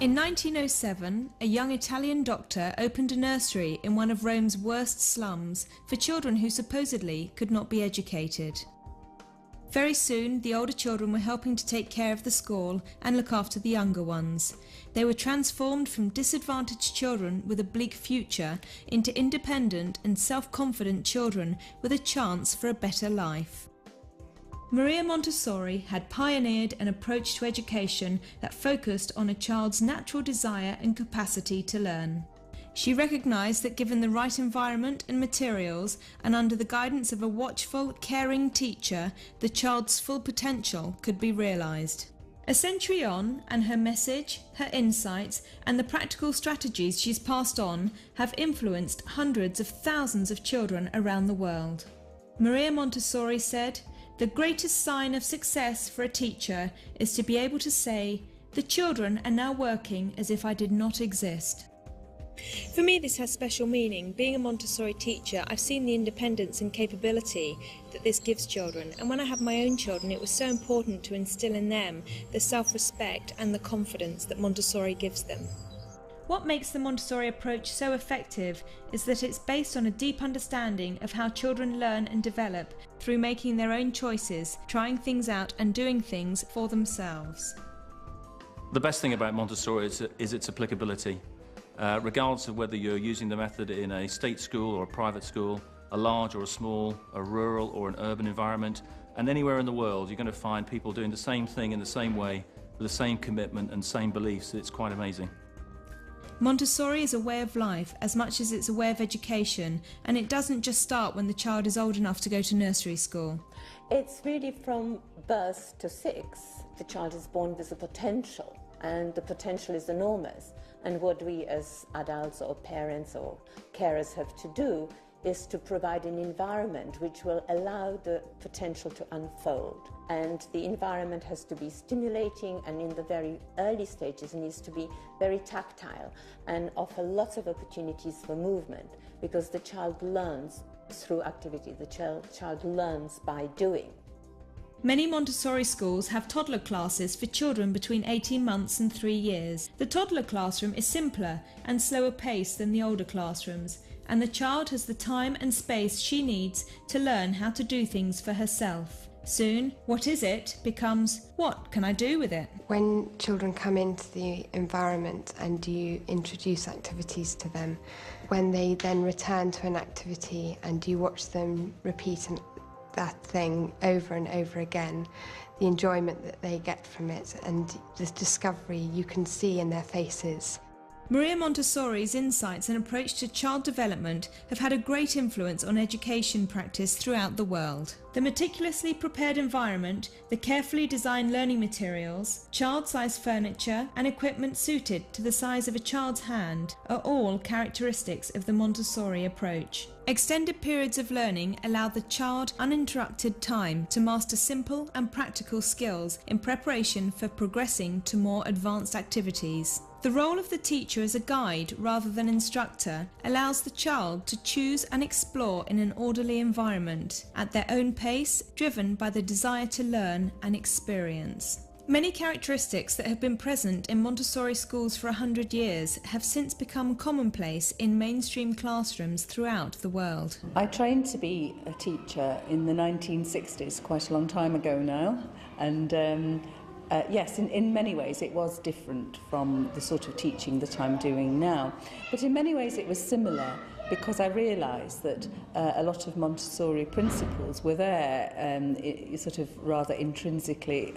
In 1907, a young Italian doctor opened a nursery in one of Rome's worst slums for children who supposedly could not be educated. Very soon, the older children were helping to take care of the school and look after the younger ones. They were transformed from disadvantaged children with a bleak future into independent and self-confident children with a chance for a better life. Maria Montessori had pioneered an approach to education that focused on a child's natural desire and capacity to learn. She recognised that given the right environment and materials, and under the guidance of a watchful, caring teacher, the child's full potential could be realised. A century on, and her message, her insights, and the practical strategies she's passed on have influenced hundreds of thousands of children around the world. Maria Montessori said, "The greatest sign of success for a teacher is to be able to say, 'The children are now working as if I did not exist.'" For me, this has special meaning. Being a Montessori teacher, I've seen the independence and capability that this gives children, and when I have my own children, it was so important to instill in them the self-respect and the confidence that Montessori gives them. What makes the Montessori approach so effective is that it's based on a deep understanding of how children learn and develop through making their own choices, trying things out and doing things for themselves. The best thing about Montessori is its applicability. Regardless of whether you're using the method in a state school or a private school, a large or a small, a rural or an urban environment, and anywhere in the world, you're going to find people doing the same thing in the same way, with the same commitment and same beliefs. It's quite amazing. Montessori is a way of life as much as it's a way of education, and it doesn't just start when the child is old enough to go to nursery school. It's really from birth to 6. The child is born with a potential, and the potential is enormous. And what we as adults or parents or carers have to do is to provide an environment which will allow the potential to unfold. And the environment has to be stimulating, and in the very early stages needs to be very tactile and offer lots of opportunities for movement, because the child learns through activity. The child learns by doing. Many Montessori schools have toddler classes for children between 18 months and 3 years. The toddler classroom is simpler and slower paced than the older classrooms, and the child has the time and space she needs to learn how to do things for herself. Soon, what is it becomes, what can I do with it? When children come into the environment and you introduce activities to them, when they then return to an activity and you watch them repeat that thing over and over again, the enjoyment that they get from it and the discovery you can see in their faces. Maria Montessori's insights and approach to child development have had a great influence on education practice throughout the world. The meticulously prepared environment, the carefully designed learning materials, child-sized furniture and equipment suited to the size of a child's hand are all characteristics of the Montessori approach. Extended periods of learning allow the child uninterrupted time to master simple and practical skills in preparation for progressing to more advanced activities. The role of the teacher as a guide rather than instructor allows the child to choose and explore in an orderly environment, at their own pace, driven by the desire to learn and experience. Many characteristics that have been present in Montessori schools for 100 years have since become commonplace in mainstream classrooms throughout the world. I trained to be a teacher in the 1960s, quite a long time ago now, and yes, in many ways it was different from the sort of teaching that I'm doing now. But in many ways it was similar, because I realised that a lot of Montessori principles were there, sort of rather intrinsically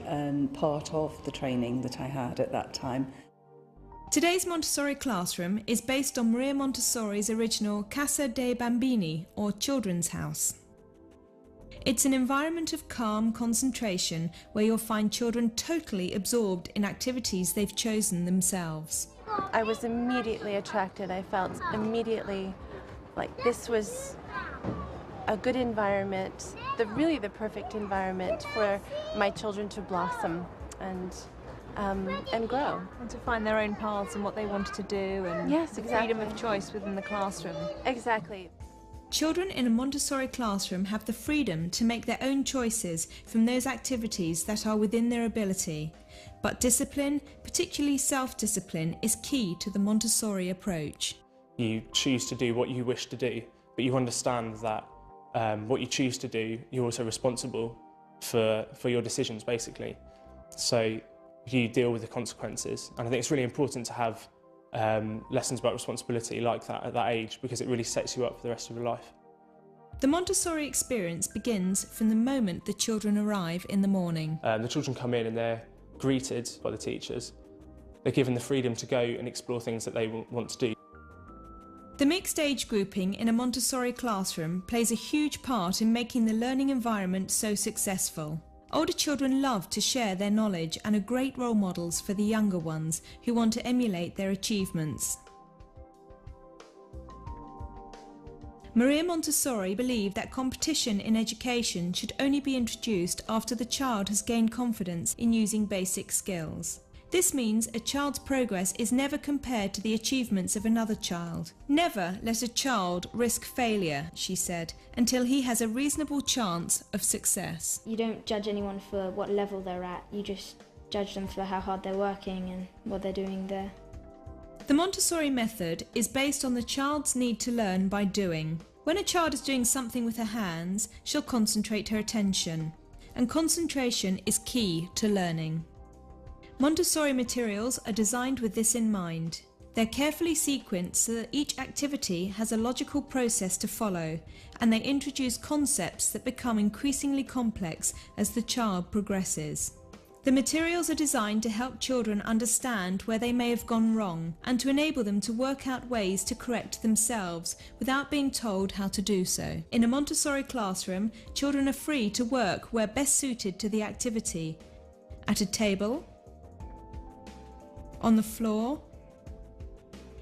part of the training that I had at that time. Today's Montessori classroom is based on Maria Montessori's original Casa dei Bambini, or Children's House. It's an environment of calm concentration where you'll find children totally absorbed in activities they've chosen themselves. I was immediately attracted. I felt immediately like this was a good environment, really the perfect environment for my children to blossom and grow. And to find their own paths and what they wanted to do, and yes, exactly. Freedom of choice within the classroom. Exactly. Children in a Montessori classroom have the freedom to make their own choices from those activities that are within their ability. But discipline, particularly self-discipline, is key to the Montessori approach. You choose to do what you wish to do, but you understand that what you choose to do, you're also responsible for your decisions, basically. So you deal with the consequences. And I think it's really important to have lessons about responsibility like that at that age, because it really sets you up for the rest of your life. The Montessori experience begins from the moment the children arrive in the morning. The children come in and they're greeted by the teachers. They're given the freedom to go and explore things that they want to do. The mixed age grouping in a Montessori classroom plays a huge part in making the learning environment so successful. Older children love to share their knowledge and are great role models for the younger ones who want to emulate their achievements. Maria Montessori believed that competition in education should only be introduced after the child has gained confidence in using basic skills. This means a child's progress is never compared to the achievements of another child. Never let a child risk failure, she said, until he has a reasonable chance of success. You don't judge anyone for what level they're at, you just judge them for how hard they're working and what they're doing there. The Montessori method is based on the child's need to learn by doing. When a child is doing something with her hands, she'll concentrate her attention, and concentration is key to learning. Montessori materials are designed with this in mind. They're carefully sequenced so that each activity has a logical process to follow, and they introduce concepts that become increasingly complex as the child progresses. The materials are designed to help children understand where they may have gone wrong and to enable them to work out ways to correct themselves without being told how to do so. In a Montessori classroom, children are free to work where best suited to the activity. At a table, on the floor,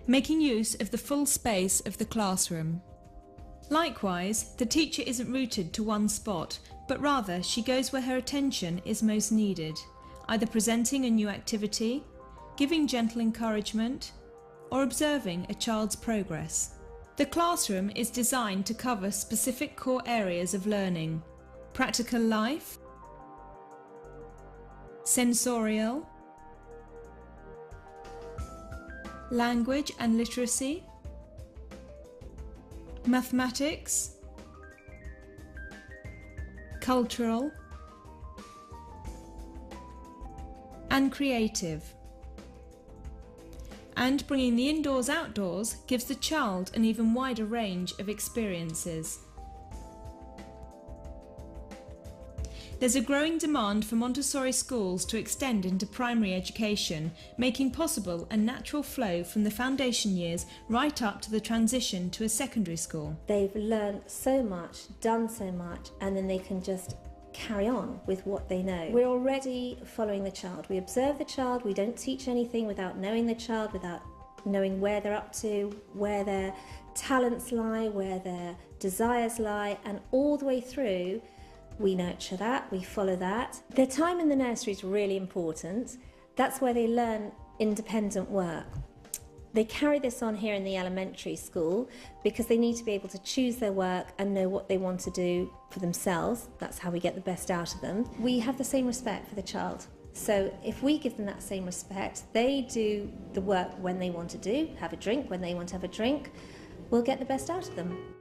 making use of the full space of the classroom. Likewise, the teacher isn't rooted to one spot, but rather she goes where her attention is most needed, either presenting a new activity, giving gentle encouragement, or observing a child's progress. The classroom is designed to cover specific core areas of learning: practical life, sensorial, language and literacy, mathematics, cultural, and creative. And bringing the indoors outdoors gives the child an even wider range of experiences. There's a growing demand for Montessori schools to extend into primary education, making possible a natural flow from the foundation years right up to the transition to a secondary school. They've learned so much, done so much, and then they can just carry on with what they know. We're already following the child. We observe the child, we don't teach anything without knowing the child, without knowing where they're up to, where their talents lie, where their desires lie, and all the way through we nurture that, we follow that. Their time in the nursery is really important. That's where they learn independent work. They carry this on here in the elementary school because they need to be able to choose their work and know what they want to do for themselves. That's how we get the best out of them. We have the same respect for the child. So if we give them that same respect, they do the work when they want to do, have a drink when they want to have a drink, we'll get the best out of them.